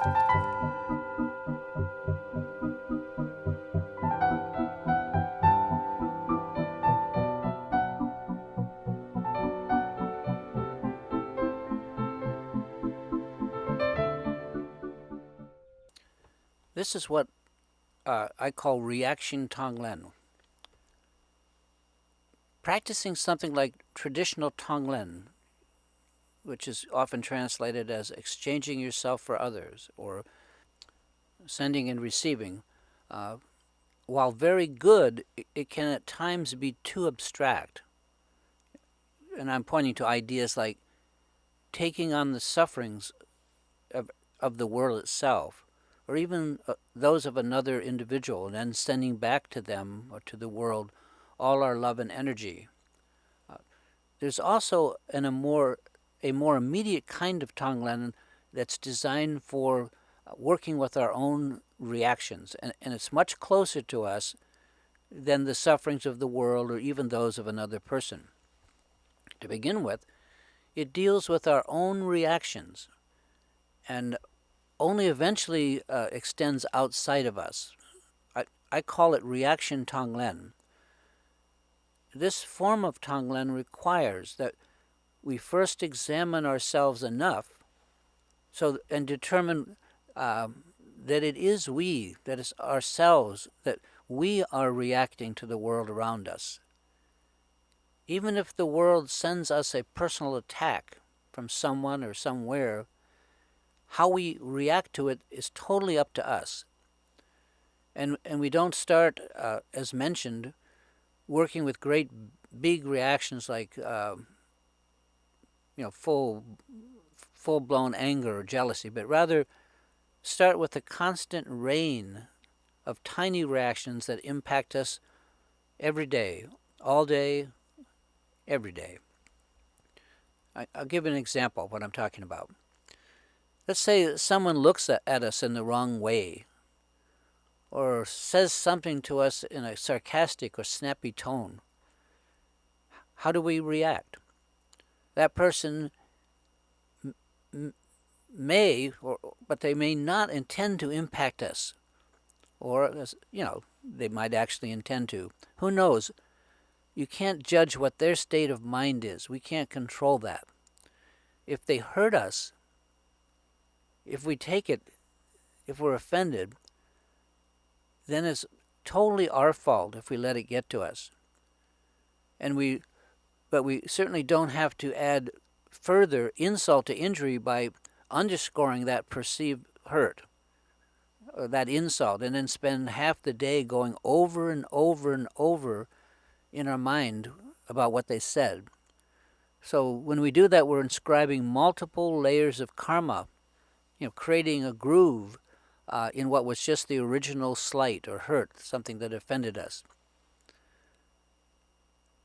This is what I call reaction Tong Len. Practicing something like traditional Tong Len, which is often translated as exchanging yourself for others or sending and receiving, while very good, it can at times be too abstract. And I'm pointing to ideas like taking on the sufferings of the world itself, or even those of another individual, and then sending back to them or to the world all our love and energy. There's also a more immediate kind of Tonglen that's designed for working with our own reactions, and it's much closer to us than the sufferings of the world or even those of another person. To begin with, it deals with our own reactions and only eventually extends outside of us. I call it reaction Tonglen. This form of Tonglen requires that we first examine ourselves enough and determine that it is we, that is ourselves, that we are reacting to the world around us. Even if the world sends us a personal attack from someone or somewhere, how we react to it is totally up to us. And we don't start, as mentioned, working with great big reactions like full-blown anger or jealousy, but rather start with a constant rain of tiny reactions that impact us every day, all day, every day. I'll give an example of what I'm talking about. Let's say someone looks at us in the wrong way or says something to us in a sarcastic or snappy tone. How do we react? That person may, but they may not intend to impact us. Or, they might actually intend to. Who knows? You can't judge what their state of mind is. We can't control that. If they hurt us, if we take it, if we're offended, then it's totally our fault if we let it get to us. But we certainly don't have to add further insult to injury by underscoring that perceived hurt, or that insult, and then spend half the day going over and over and over in our mind about what they said. So when we do that, we're inscribing multiple layers of karma, creating a groove in what was just the original slight or hurt, something that offended us.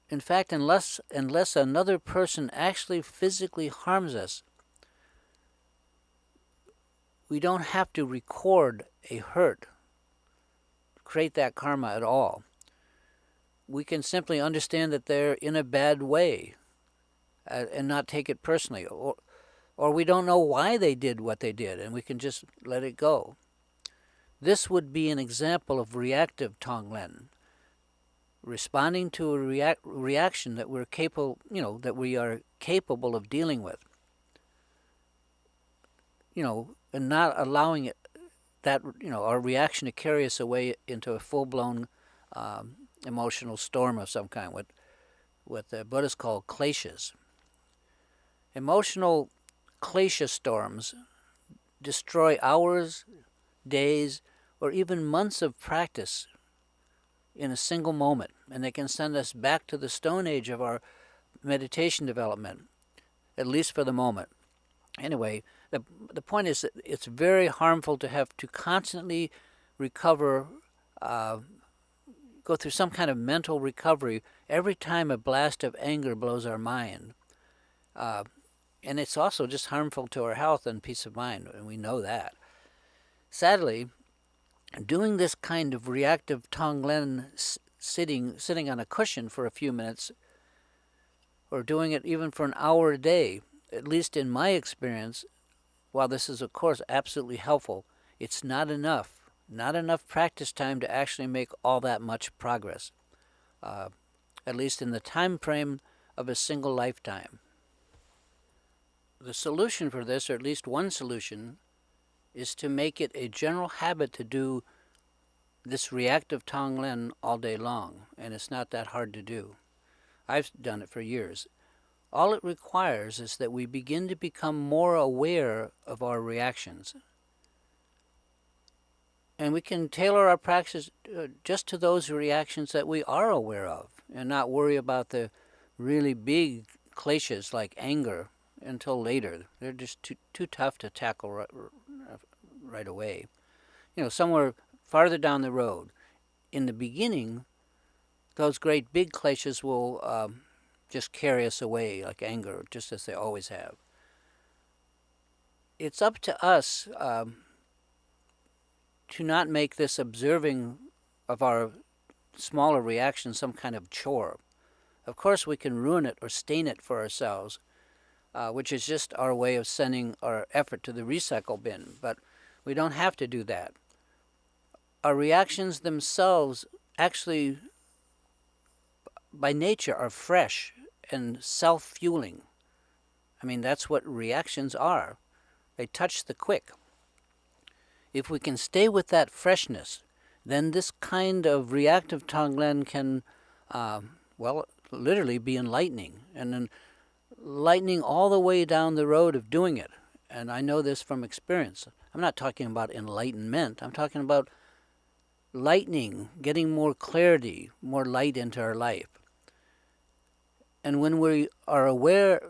In fact, unless another person actually physically harms us, we don't have to record a hurt, create that karma at all. We can simply understand that they're in a bad way and not take it personally. Or we don't know why they did what they did, and we can just let it go. This would be an example of reactive Tonglen, responding to a reaction that we're capable, that we are capable of dealing with, and not allowing our reaction to carry us away into a full-blown emotional storm of some kind, what the Buddhists call kleshas. Emotional klesha storms destroy hours, days, or even months of practice in a single moment, and they can send us back to the Stone Age of our meditation development, at least for the moment. Anyway, the point is that it's very harmful to have to constantly recover, go through some kind of mental recovery every time a blast of anger blows our mind. And it's also just harmful to our health and peace of mind, and we know that. Sadly, doing this kind of reactive Tonglen sitting on a cushion for a few minutes, or doing it even for an hour a day, at least in my experience, while this is, of course, absolutely helpful, it's not enough. Not enough practice time to actually make all that much progress, at least in the time frame of a single lifetime. The solution for this, or at least one solution, is to make it a general habit to do this reactive Tong Len all day long, and it's not that hard to do. I've done it for years. All it requires is that we begin to become more aware of our reactions. And we can tailor our practice just to those reactions that we are aware of, and not worry about the really big kleshas like anger until later. They're just too tough to tackle right away. Somewhere farther down the road. In the beginning, those great big kleshas will just carry us away like anger, just as they always have. It's up to us to not make this observing of our smaller reactions some kind of chore. Of course, we can ruin it or stain it for ourselves, which is just our way of sending our effort to the recycle bin, but we don't have to do that. Our reactions themselves actually, by nature, are fresh and self-fueling. I mean, that's what reactions are. They touch the quick. If we can stay with that freshness, then this kind of reactive Tonglen can, literally be enlightening, and enlightening all the way down the road of doing it. And I know this from experience. I'm not talking about enlightenment. I'm talking about lightening, getting more clarity, more light into our life. And when we are aware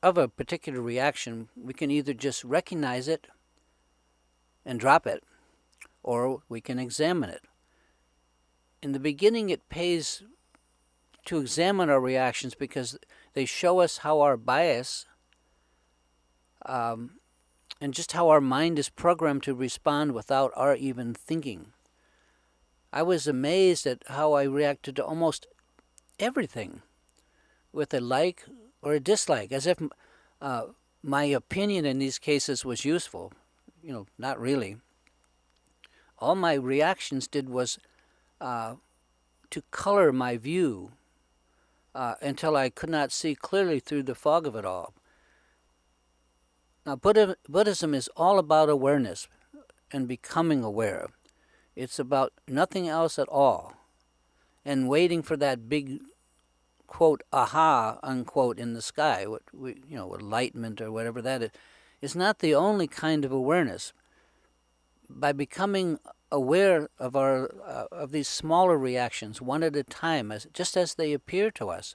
of a particular reaction, we can either just recognize it and drop it, or we can examine it. In the beginning, it pays to examine our reactions because they show us how our bias and just how our mind is programmed to respond without our even thinking. I was amazed at how I reacted to almost everything with a like or a dislike, as if my opinion in these cases was useful. Not really. All my reactions did was to color my view until I could not see clearly through the fog of it all. Now, Buddhism is all about awareness and becoming aware. It's about nothing else at all, and waiting for that big, quote, aha, unquote, in the sky, enlightenment or whatever that is. It's not the only kind of awareness. By becoming aware of of these smaller reactions one at a time, just as they appear to us,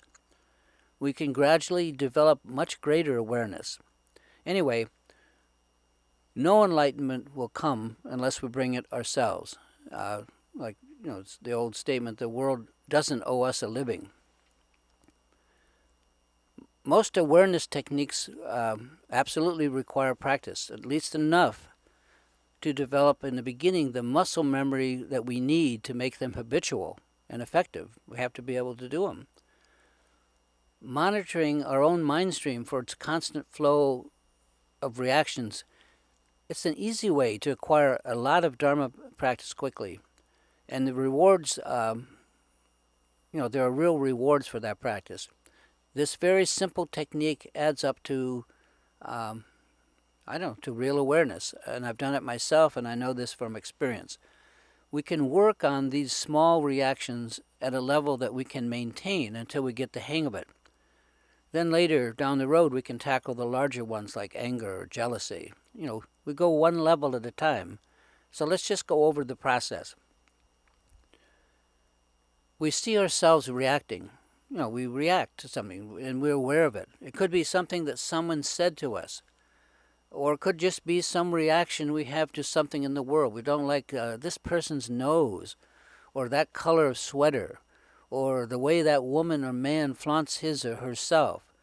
we can gradually develop much greater awareness. Anyway, no enlightenment will come unless we bring it ourselves. It's the old statement, the world doesn't owe us a living. Most awareness techniques absolutely require practice, at least enough to develop in the beginning the muscle memory that we need to make them habitual and effective. We have to be able to do them. Monitoring our own mind stream for its constant flow of reactions, it's an easy way to acquire a lot of Dharma practice quickly. And the rewards, there are real rewards for that practice. This very simple technique adds up to, to real awareness. And I've done it myself, and I know this from experience. We can work on these small reactions at a level that we can maintain until we get the hang of it. Then later, down the road, we can tackle the larger ones like anger or jealousy. We go one level at a time. So let's just go over the process. We see ourselves reacting. We react to something, and we're aware of it. It could be something that someone said to us, or it could just be some reaction we have to something in the world. We don't like this person's nose, or that color of sweater, or the way that woman or man flaunts his or herself.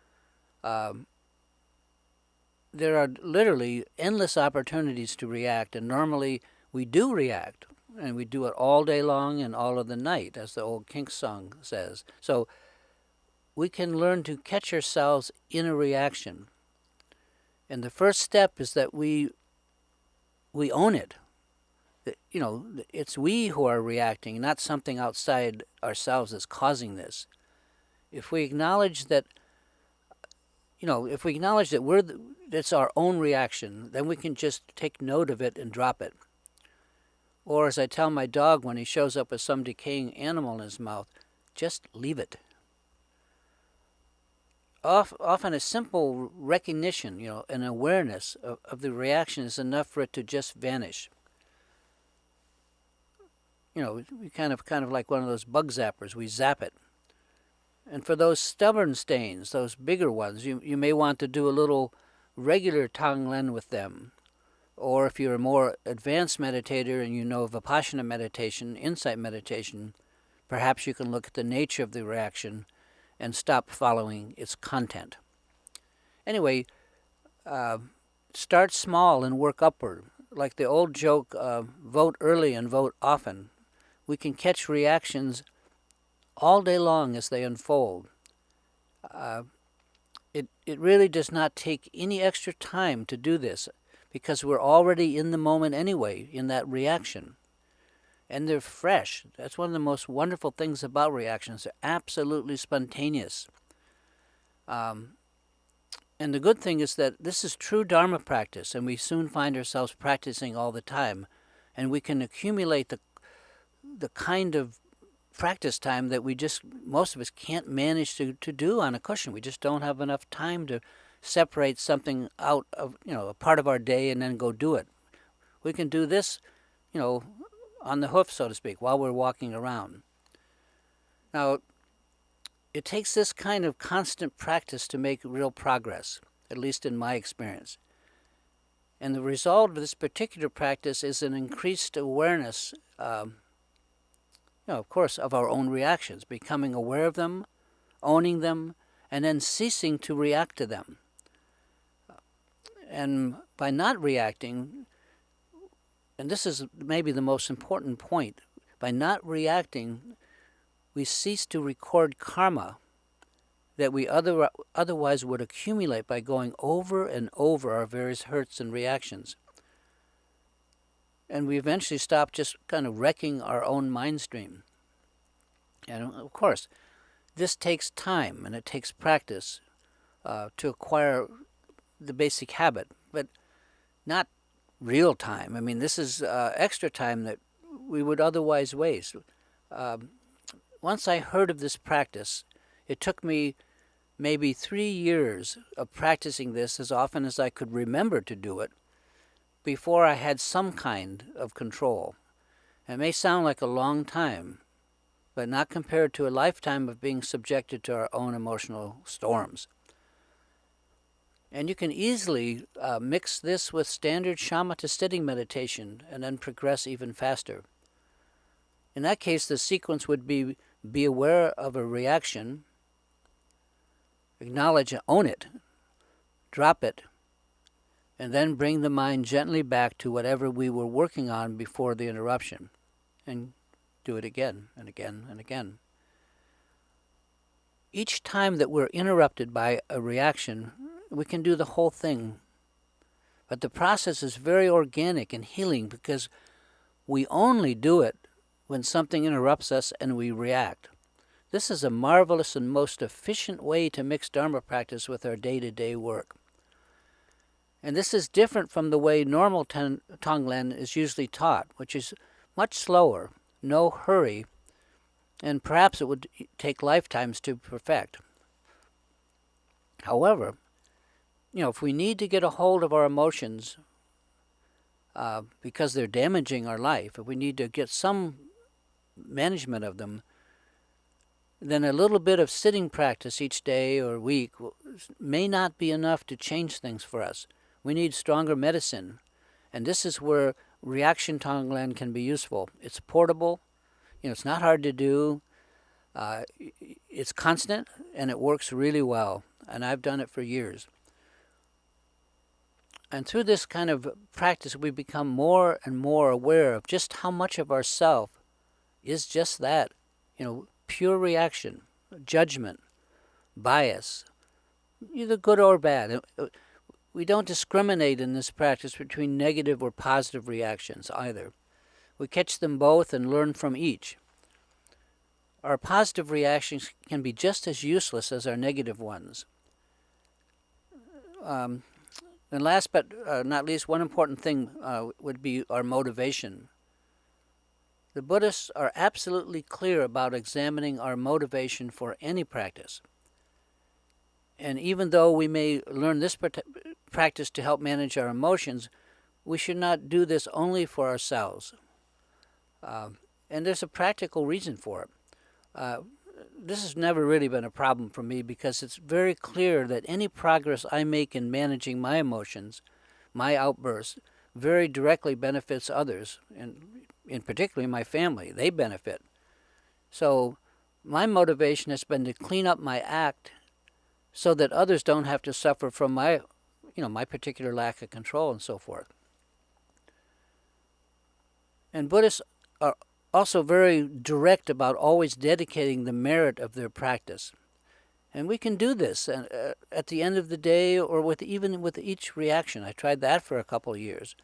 There are literally endless opportunities to react, and normally we do react, and we do it all day long and all of the night, as the old Kinks song says. So we can learn to catch ourselves in a reaction. And the first step is that we own it. It's we who are reacting, not something outside ourselves that's causing this. If we acknowledge that, it's our own reaction, then we can just take note of it and drop it. Or as I tell my dog when he shows up with some decaying animal in his mouth, just leave it. Often a simple recognition, an awareness of the reaction is enough for it to just vanish. We kind of like one of those bug zappers, we zap it. And for those stubborn stains, those bigger ones, you may want to do a little regular Tong Len with them. Or if you're a more advanced meditator and you know Vipassana meditation, insight meditation, perhaps you can look at the nature of the reaction and stop following its content. Anyway, start small and work upward. Like the old joke, vote early and vote often. We can catch reactions all day long as they unfold. It really does not take any extra time to do this, because we're already in the moment anyway, in that reaction. And they're fresh. That's one of the most wonderful things about reactions. They're absolutely spontaneous. And the good thing is that this is true Dharma practice, and we soon find ourselves practicing all the time. And we can accumulate the kind of practice time that most of us can't manage to do on a cushion. We just don't have enough time to separate something out of, a part of our day and then go do it. We can do this, on the hoof, so to speak, while we're walking around. Now, it takes this kind of constant practice to make real progress, at least in my experience. And the result of this particular practice is an increased awareness, of course, of our own reactions, becoming aware of them, owning them, and then ceasing to react to them. And by not reacting, and this is maybe the most important point, by not reacting, we cease to record karma that we otherwise would accumulate by going over and over our various hurts and reactions. And we eventually stop just kind of wrecking our own mind stream. And of course, this takes time and it takes practice to acquire the basic habit, but not real time. I mean, this is extra time that we would otherwise waste. Once I heard of this practice, it took me maybe 3 years of practicing this as often as I could remember to do it before I had some kind of control. It may sound like a long time, but not compared to a lifetime of being subjected to our own emotional storms. And you can easily mix this with standard shamatha sitting meditation and then progress even faster. In that case, the sequence would be aware of a reaction, acknowledge and own it, drop it, and then bring the mind gently back to whatever we were working on before the interruption, and do it again and again and again. Each time that we're interrupted by a reaction, we can do the whole thing. But the process is very organic and healing because we only do it when something interrupts us and we react. This is a marvelous and most efficient way to mix Dharma practice with our day-to-day work. And this is different from the way normal Tonglen is usually taught, which is much slower, no hurry, and perhaps it would take lifetimes to perfect. However, if we need to get a hold of our emotions because they're damaging our life, if we need to get some management of them, then a little bit of sitting practice each day or week may not be enough to change things for us. We need stronger medicine, and this is where reaction Tonglen can be useful. It's portable, it's not hard to do, it's constant, and it works really well, and I've done it for years. And through this kind of practice, we become more and more aware of just how much of ourself is just that, pure reaction, judgment, bias, either good or bad. We don't discriminate in this practice between negative or positive reactions either. We catch them both and learn from each. Our positive reactions can be just as useless as our negative ones. And last but not least, one important thing would be our motivation. The Buddhists are absolutely clear about examining our motivation for any practice. And even though we may learn this practice to help manage our emotions, we should not do this only for ourselves. And there's a practical reason for it. This has never really been a problem for me because it's very clear that any progress I make in managing my emotions, my outbursts, very directly benefits others, and in particular my family. They benefit. So my motivation has been to clean up my act so that others don't have to suffer from my particular lack of control and so forth. And Buddhists are also very direct about always dedicating the merit of their practice. And we can do this at the end of the day or even with each reaction. I tried that for a couple of years.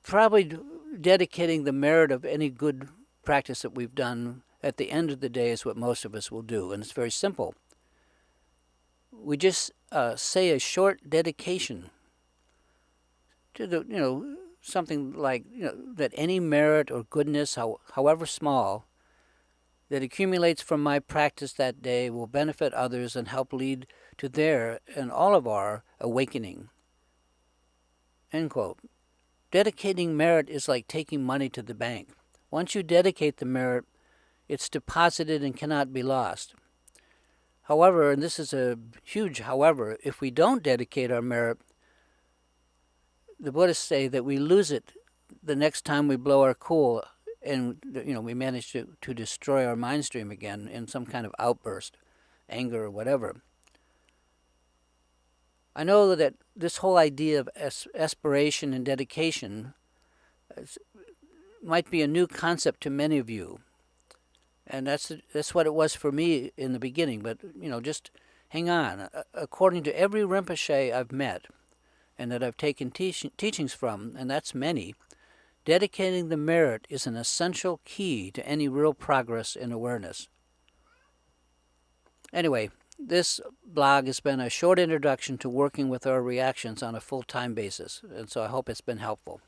Probably dedicating the merit of any good practice that we've done at the end of the day is what most of us will do, and it's very simple. We just say a short dedication to the, something like that any merit or goodness, however small, that accumulates from my practice that day will benefit others and help lead to their and all of our awakening. End quote. Dedicating merit is like taking money to the bank. Once you dedicate the merit, it's deposited and cannot be lost. However, and this is a huge however, if we don't dedicate our merit, the Buddhists say that we lose it the next time we blow our cool and we manage to destroy our mind stream again in some kind of outburst, anger or whatever. I know that this whole idea of aspiration and dedication might be a new concept to many of you. And that's what it was for me in the beginning. But, just hang on. According to every Rinpoche I've met and that I've taken teachings from, and that's many, dedicating the merit is an essential key to any real progress in awareness. Anyway, this blog has been a short introduction to working with our reactions on a full-time basis, and so I hope it's been helpful.